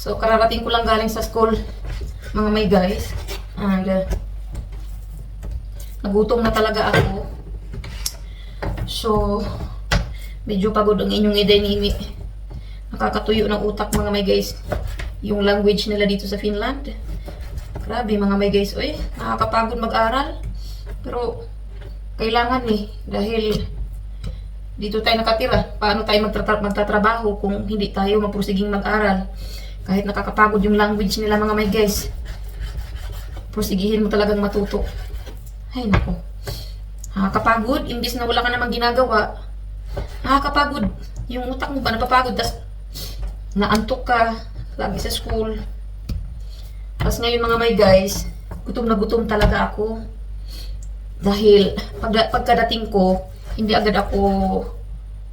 So, kararating ko lang galing sa school, mga may guys. And, nagutom na talaga ako. So, medyo pagod ang inyong idenini. Nakakatuyo ng utak, mga may guys. Yung language nila dito sa Finland. Grabe, mga may guys. Uy, nakakapagod mag-aral. Pero, kailangan dahil dito tayo nakatira. Paano tayo magtatrabaho kung hindi tayo mapursiging mag-aral? Kahit nakakapagod yung language nila, mga may guys. Pursigihin mo talagang matuto. Ay, nako. Nakakapagod, imbis na wala ka namang ginagawa. Nakakapagod. Yung utak mo ba napapagod, tas naantok ka, lagi sa school. Tapos ngayon, mga may guys, gutom na gutom talaga ako. Dahil pagkadating ko, hindi agad ako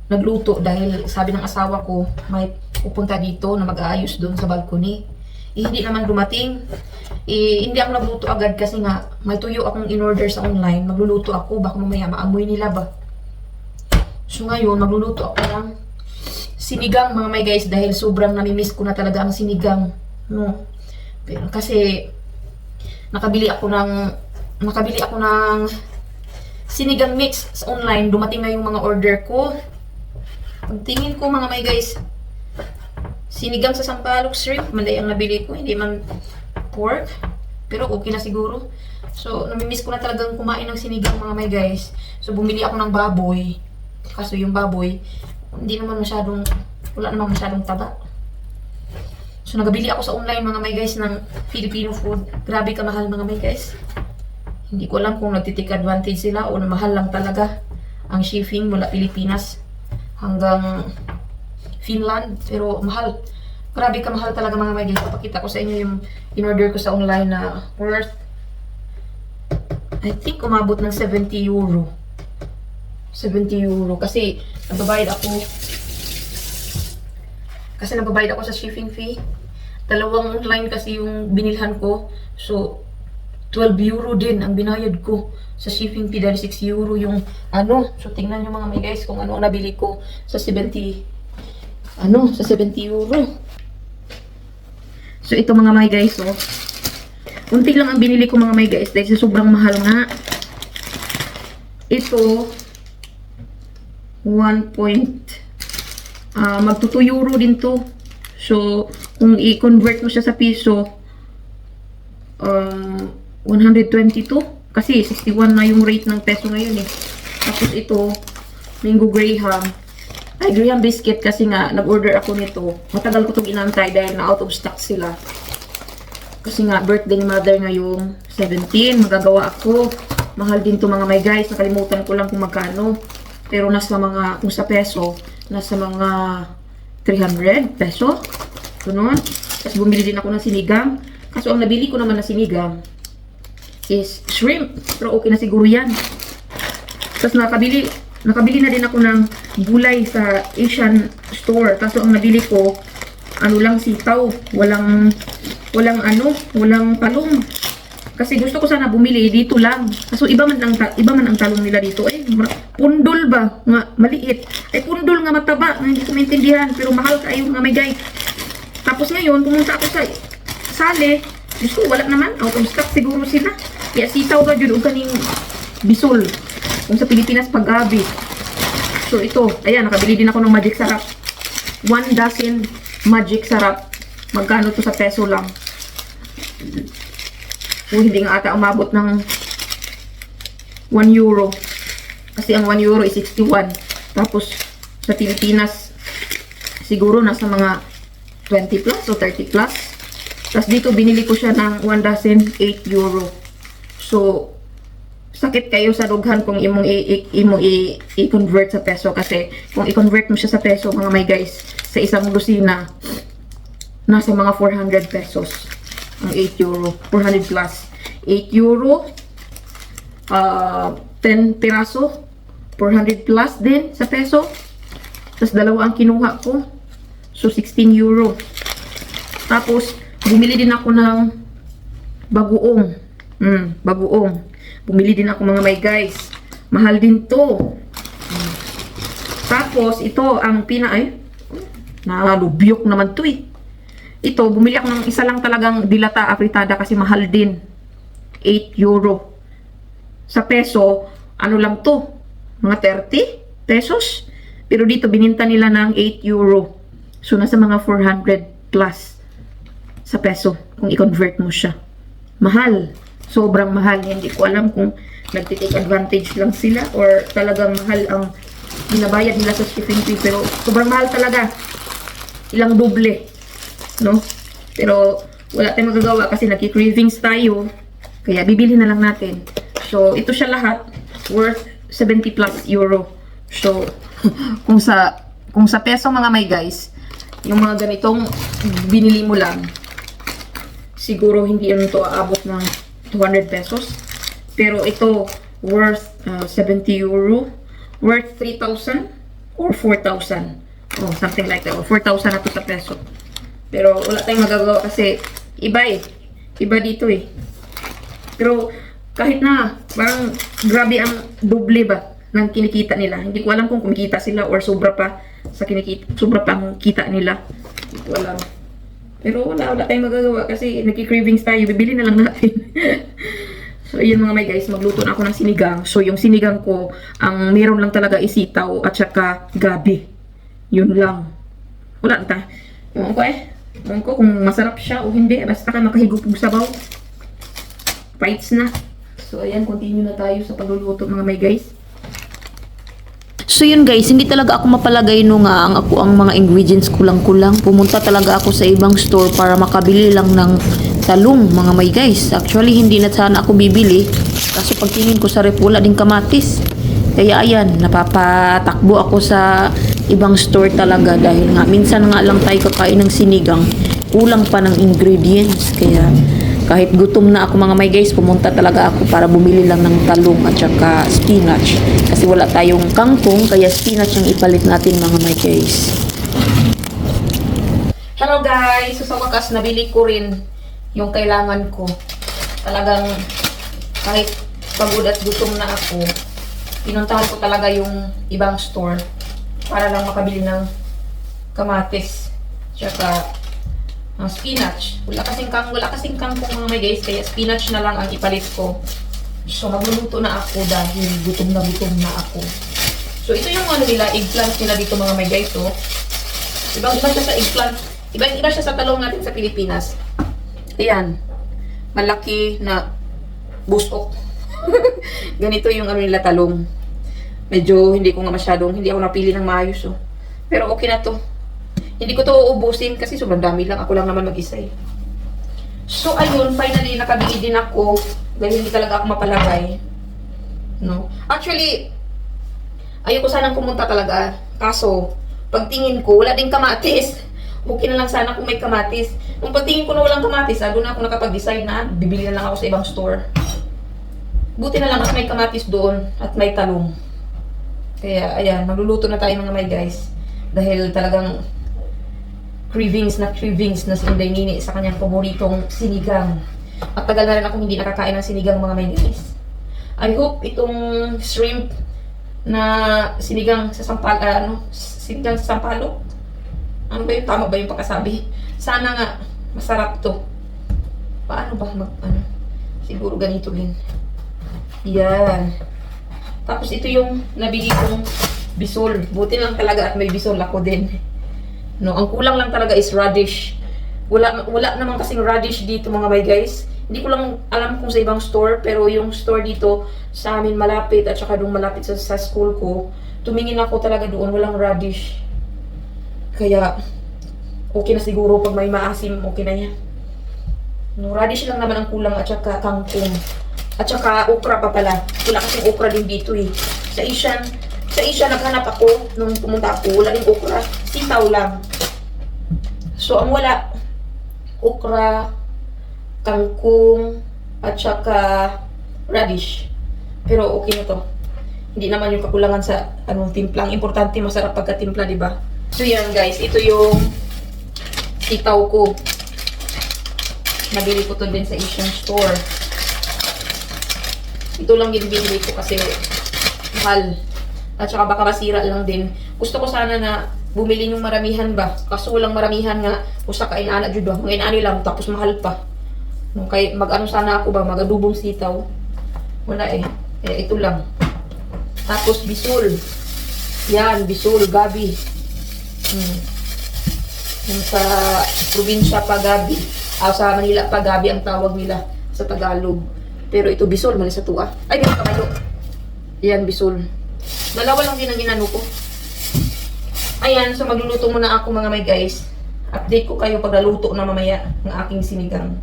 nagluto dahil sabi ng asawa ko, may pupunta dito na mag-aayos doon sa balcony. Hindi naman dumating. Hindi ako nagluto agad kasi nga may tuyo akong in-order sa online. Magluluto ako, baka mamaya maamoy nila ba. So ngayon, magluluto ako ng sinigang, mga may guys, dahil sobrang namimiss ko na talaga ang sinigang. No? Pero kasi nakabili ako ng sinigang mix sa online. Dumating na yung mga order ko. Pagtingin ko, mga may guys, sinigang sa sampalok shrimp, manday ang nabili ko, hindi man pork, pero okay na siguro. So, namimiss ko na talagang kumain ng sinigang, mga may guys. So, bumili ako ng baboy. Kaso yung baboy, wala namang masyadong taba. So, nagabili ako sa online, mga may guys, ng Filipino food. Grabe kamahal, mga may guys. Hindi ko alam kung nagtitik advantage sila o mahal lang talaga ang shipping mula Pilipinas hanggang Finland, pero mahal. Grabe ka mahal talaga, mga may guys. Papakita ko sa inyo yung in-order ko sa online na worth, I think umabot ng 70 euro. 70 euro. Kasi nagbabayad ako sa shipping fee. Dalawang online kasi yung binilhan ko. So, 12 euro din ang binayad ko sa shipping fee dahil 6 euro yung So, tingnan nyo, mga may guys, kung ano ang nabili ko sa 70 euro. So, ito, mga may guys, unti lang ang binili ko, mga may guys, dahil sa sobrang mahal nga. Ito, magto 2 euro din to. So, kung i-convert mo siya sa piso, 122. Kasi 61 na yung rate ng peso ngayon eh. Tapos ito, Mango Graham. Ay, Graham biscuit kasi nga, nag-order ako nito. Matagal ko itong inantay dahil na out of stock sila. Kasi nga, birthday ni mother ngayong 17. Magagawa ako. Mahal din to, mga may guys. Nakalimutan ko lang kung magkano. Pero kung sa peso, nasa mga 300 peso. Ganun. Tapos bumili din ako ng sinigang. Kaso ang nabili ko naman na sinigang is shrimp. Pero okay na siguro yan. Tapos nakabili na din ako ng gulay sa Asian store. Kaso ang nabili ko, lang sitaw. Walang talong. Kasi gusto ko sana bumili dito lang. Kaso iba man ang talong nila dito. Pundol ba? Nga, maliit. Pundol nga mataba. Hindi ko maintindihan. Pero mahal kayo, mga may guys. Tapos ngayon, pumunta ako sa Sale. Gusto, wala naman. Out of stock siguro sila. Kaya sitaw ka dyan o kaning bisol. Kung sa Pilipinas, pag-gabi. So ito, ayan, nakabili din ako ng magic sarap. 1 dozen magic sarap. Magkano to sa peso lang? Hindi nga ata umabot ng 1 euro. Kasi ang 1 euro is 61. Tapos, sa Pilipinas, siguro nasa mga 20 plus o 30 plus. Tapos dito, binili ko siya ng 1 dozen, 8 euro. So, sakit kayo sa dughan kung imong i-convert sa peso. Kasi, kung i-convert mo siya sa peso, mga may guys, sa isang lusina, nasa mga 400 pesos. Ang 8 euro. 400 plus. 8 euro. 10 piraso. 400 plus din sa peso. Tapos dalawa ang kinuha ko. So 16 euro. Tapos bumili din ako ng bagoong. Bagoong. Bumili din ako, mga may guys. Mahal din to. Tapos ito ang nalubyok naman to eh. ito, bumili ako ng isa lang talagang dilata apritada kasi mahal din. 8 euro. Sa peso, ano lang to? Mga 30 pesos. Pero dito, bininta nila ng 8 euro. So, nasa mga 400 plus sa peso kung i-convert mo siya. Mahal. Sobrang mahal. Hindi ko alam kung nagtitake advantage lang sila or talagang mahal ang binabayad nila sa shipping fee. Pero sobrang mahal talaga. Ilang doble. No? Pero wala tayong magagawa kasi nagki-cravings tayo. Kaya bibili na lang natin. So, ito siya lahat worth 70 plus euro. So, kung sa peso mga may guys, yung mga ganitong binili mo lang, siguro hindi ano to aabot ng 200 pesos. Pero ito worth 70 euro, worth 3,000 or 4,000. Oh, something like that. Or 4,000 na to sa peso. Pero wala tayong magagawa kasi iba eh. Iba dito eh. Pero kahit na, parang grabe ang doble ba ng kinikita nila. Hindi ko alam kung kumikita sila or sobra pa sa kinikita, sobra pa ang kita nila. Hindi ko alam. Pero wala tayong magagawa kasi nagki-cravings tayo. Bibili na lang natin. So, ayun mga may guys, magluto na ako ng sinigang. So, yung sinigang ko, ang meron lang talaga isitaw at saka gabi. Yun lang. Wala na. Ewan ko eh. Ewan ko kung masarap siya o hindi. Basta ka makahigop ng sabaw. Fights na. So, ayan, continue na tayo sa pagluluto mga may guys. So yun guys, hindi talaga ako mapalagay no nga ang mga ingredients kulang-kulang. Pumunta talaga ako sa ibang store para makabili lang ng talong mga may guys. Actually, hindi na sana ako bibili. Kaso pagtingin ko sa rep, wala din kamatis. Kaya ayan, napapatakbo ako sa ibang store talaga dahil nga minsan nga lang tayo kakain ng sinigang. Kulang pa ng ingredients. Kaya kahit gutom na ako mga may guys, pumunta talaga ako para bumili lang ng talong at saka spinach. Kasi wala tayong kangkong, kaya spinach ang ipalit natin mga may guys. Hello guys! So sa wakas, nabili ko rin yung kailangan ko. Talagang kahit pagod at gutom na ako, pinuntahan ko talaga yung ibang store para lang makabili ng kamatis. Tsaka spinach. Wala kasing kangkong mga may guys, kaya spinach na lang ang ipalit ko. So, magluluto na ako dahil gutom na ako. So, ito yung ano nila, eggplant nila dito mga may guys, oh. Ibang-iba siya sa eggplant. Ibang-iba siya sa talong natin sa Pilipinas. Ayan. Malaki na busok. Ganito yung ano nila talong. Medyo hindi ko nga masyadong, hindi ako napili ng maayos, oh. Pero okay na to. Hindi ko to uubusin kasi sobrang dami lang. Ako lang naman mag-isa eh. So, ayun. Finally, nakabili din ako. Dahil hindi talaga ako mapalagay. No? Actually, ayoko sanang pumunta talaga. Kaso, pagtingin ko, wala din kamatis. Okay na lang sana kung may kamatis. Nung pagtingin ko na walang kamatis, doon na ako nakapag-decide na bibili na lang ako sa ibang store. Buti na lang at may kamatis doon at may talong. Kaya, ayan. Magluluto na tayo mga may guys. Dahil talagang cravings na si Inday Nini sa kanyang paboritong sinigang. At tagal na rin ako hindi nakakain ng sinigang mga may guys. I hope itong shrimp na sinigang sa sinigang sa sampalok. Ano ba yun? Tama ba yung pagkasabi? Sana nga masarap to. Paano ba siguro ganito din. Yan. Tapos ito yung nabili kong bisol. Buti lang talaga at may bisol ako din. No, ang kulang lang talaga is radish. Wala naman kasing radish dito mga may guys. Hindi ko lang alam kung sa ibang store, pero yung store dito sa amin malapit at saka doon malapit sa school ko, tumingin ako talaga doon, walang radish. Kaya okay na siguro pag may maasim, okay na yan. No, radish lang naman ang kulang at saka kangkong. At saka okra pa pala. Wala kasing okra din dito eh. Sa Asia, naghanap ako nung pumunta ako. Wala rin okra. Sitaw lang. So, ang wala, okra, kangkong, at saka radish. Pero okay na to. Hindi naman yung kakulangan sa timpla. Ang importante, masarap pagkatimpla, di ba? So, yan guys. Ito yung sitaw ko. Nabili ko to din sa Asian store. Ito lang din binili ko kasi mahal. At saka baka masira lang din. Gusto ko sana na bumili yung maramihan ba. Kaso walang maramihan nga. Usa ka inana jud ba. Mga inani lang tapos mahal pa. Nung kay mag-ano sana ako ba, magadubong sitaw. Wala eh. Eh ito lang. Tapos bisul. Yan, bisul, gabi. Yung sa probinsya pa gabi. Sa Manila pa gabi ang tawag nila sa Tagalog. Pero ito bisul, mali sa tuwa. Ay, di kamayo. Yan, bisul. Dalawa lang din ang ginano ko. Ayan, so magluluto muna ako mga may guys. Update ko kayo pag naluto na mamaya ng aking sinigang.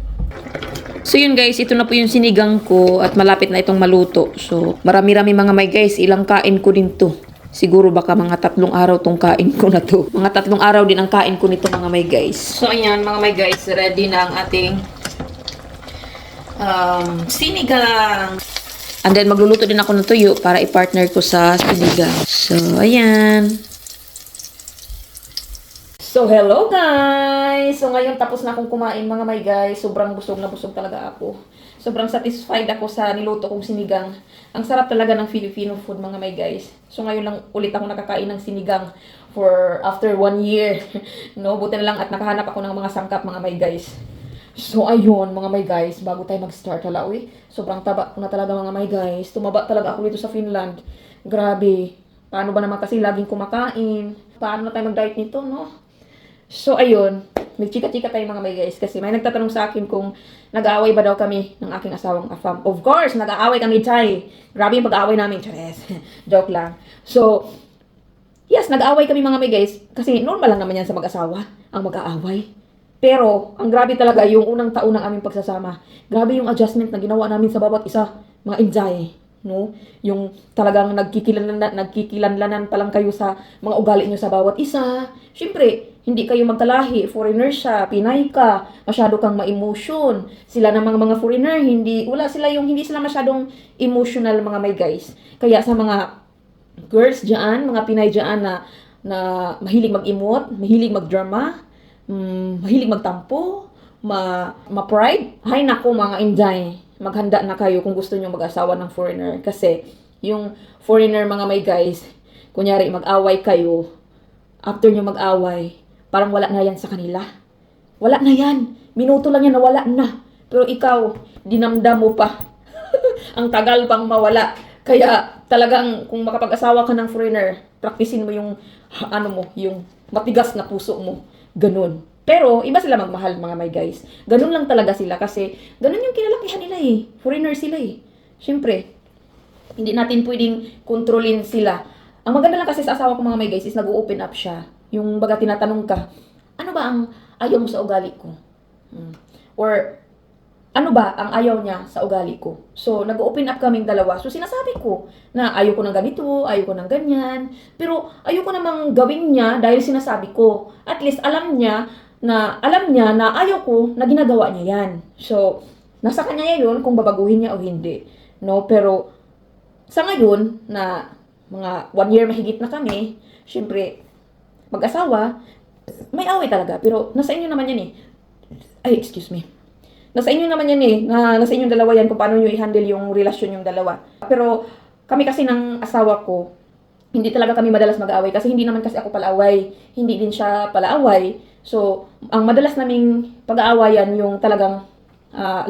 So yun guys, ito na po yung sinigang ko at malapit na itong maluto. So marami-rami mga may guys, ilang kain ko din to. Siguro baka mga 3 araw tong kain ko na to. Mga 3 araw din ang kain ko nito mga may guys. So ayan mga may guys, ready na ang ating sinigang. And then magluluto din ako ng tuyo para i-partner ko sa sinigang. So ayan. So, hello guys! So, ngayon tapos na akong kumain mga may guys. Sobrang busog na busog talaga ako. Sobrang satisfied ako sa niluto kong sinigang. Ang sarap talaga ng Filipino food mga may guys. So, ngayon lang ulit ako nakakain ng sinigang for after 1 year. No, buti na lang at nakahanap ako ng mga sangkap mga may guys. So, ayun mga may guys, bago tayo mag-start hala, uy, sobrang taba ko na talaga mga may guys. Tumaba talaga ako dito sa Finland. Grabe. Paano ba naman kasi laging kumakain? Paano na tayo mag-diet nito, no? So, ayun. Nagchika-chika tayo mga may guys. Kasi may nagtatanong sa akin kung nag-aaway ba daw kami ng aking asawang afam. Of course, nag-aaway kami, Chay. Grabe yung pag-aaway namin, Chares. Joke lang. So, yes, nag-aaway kami mga may guys. Kasi normal lang naman yan sa mag-asawa, ang mag-aaway. Pero, ang grabe talaga yung unang taon ng aming pagsasama. Grabe yung adjustment na ginawa namin sa bawat isa. Mga enjoy. No? Yung talagang nagkikilanlanan pa lang kayo sa mga ugali nyo sa bawat isa. Siyempre, hindi kayo magkalahi. Foreigner siya, Pinay ka, masyado kang ma-emotion. Sila namang mga foreigner, hindi sila masyadong emotional mga may guys. Kaya sa mga girls diyan, mga Pinay diyan na mahilig mag-emote, mahilig mag-drama, mahilig magtampo, ma-pride, hay nako mga Inday. Maghanda na kayo kung gusto niyo mag-asawa ng foreigner. Kasi, yung foreigner mga may guys, kunyari mag-away kayo, after nyo mag-away, parang wala na yan sa kanila. Wala na yan. Minuto lang yan na wala na. Pero ikaw, dinamdam mo pa. Ang tagal pang mawala. Kaya talagang kung makapag-asawa ka ng foreigner, praktisin mo yung, yung matigas na puso mo. Ganun. Pero, iba sila magmahal, mga my guys. Ganun lang talaga sila kasi ganun yung kinalakihan nila eh. Foreigner sila eh. Siyempre, hindi natin pwedeng kontrolin sila. Ang maganda lang kasi sa asawa ko, mga my guys, is nag-open up siya. Yung baga tinatanong ka, ano ba ang ayaw mo sa ugali ko? Or, ano ba ang ayaw niya sa ugali ko? So, nag-open up kaming dalawa. So, sinasabi ko na ayaw ko ng ganito, ayaw ko ng ganyan. Pero, ayaw ko namang gawin niya dahil sinasabi ko. At least, alam niya na ayaw ko na ginagawa niya yan. So, nasa kanya yun kung babaguhin niya o hindi. No? Pero, sa ngayon, na mga 1 year mahigit na kami, syempre, mag-asawa, may away talaga. Pero, nasa inyo naman yan eh. Ay, excuse me. Nasa inyo naman yan eh. Nasa inyong dalawa yan kung paano nyo i-handle yung relasyon yung dalawa. Pero, kami kasi ng asawa ko, hindi talaga kami madalas mag-aaway kasi hindi naman kasi ako palaaway. Hindi din siya palaaway. So, ang madalas naming pag-aawayan yung talagang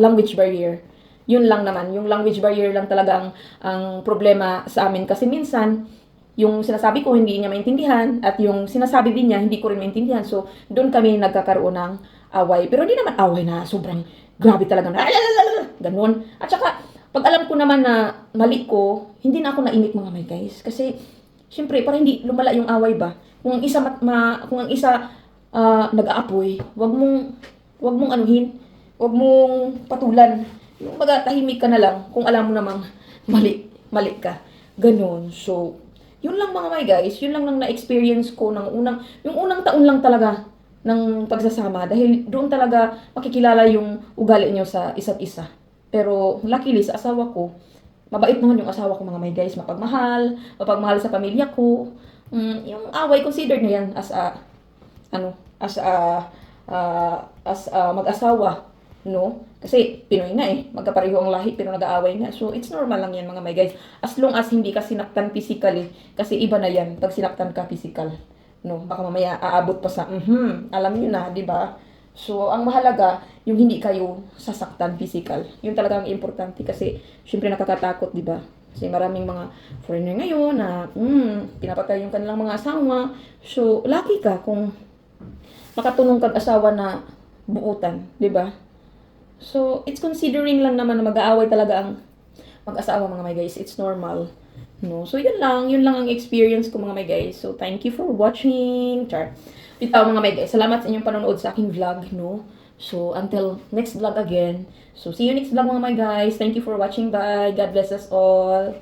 language barrier. Yun lang naman. Yung language barrier lang talaga ang problema sa amin. Kasi minsan, yung sinasabi ko hindi niya maintindihan at yung sinasabi din niya hindi ko rin maintindihan. So, doon kami nagkakaroon ng away. Pero hindi naman away na sobrang grabe talaga na ganun. At saka, pag alam ko naman na mali ko, hindi na ako naimik mga may guys. Kasi, syempre, para hindi lumala yung away ba? Kung ang isa nag-aapoy, wag mong anuhin, wag mong patulan. Yung baga, tahimik ka na lang kung alam mo namang mali ka. Ganon. So, yun lang mga my guys, yun lang na-experience ko yung unang taon lang talaga ng pagsasama. Dahil doon talaga makikilala yung ugali nyo sa isa't isa. Pero, luckily, sa asawa ko, mabait naman yung asawa ko mga my guys, mapagmahal sa pamilya ko. Yung away, considered na yan as mag-asawa, no? Kasi Pinoy na eh, magkapareho ang lahi pero nag-aaway na. So it's normal lang yan mga my guys. As long as hindi ka sinaktan physically, kasi iba na yan pag sinaktan ka physical. No, baka mamaya aabot pa sa, alam niyo na, di ba? So, ang mahalaga, yung hindi kayo sasaktan physical. Yun talaga ang importante kasi, syempre nakakatakot, di ba? Kasi maraming mga foreigner ngayon na, pinapatay yung kanilang mga asawa. So, lucky ka kung makatulong kag asawa na buutan, di ba? So, it's considering lang naman na mag-aaway talaga ang mag-asawa mga my guys. It's normal. No? So, yun lang ang experience ko mga my guys. So, thank you for watching. Char. Bitaw mga my guys. Salamat sa inyong panonood sa aking vlog, no? So, until next vlog again. So, see you next vlog mga my guys. Thank you for watching. Bye. God bless us all.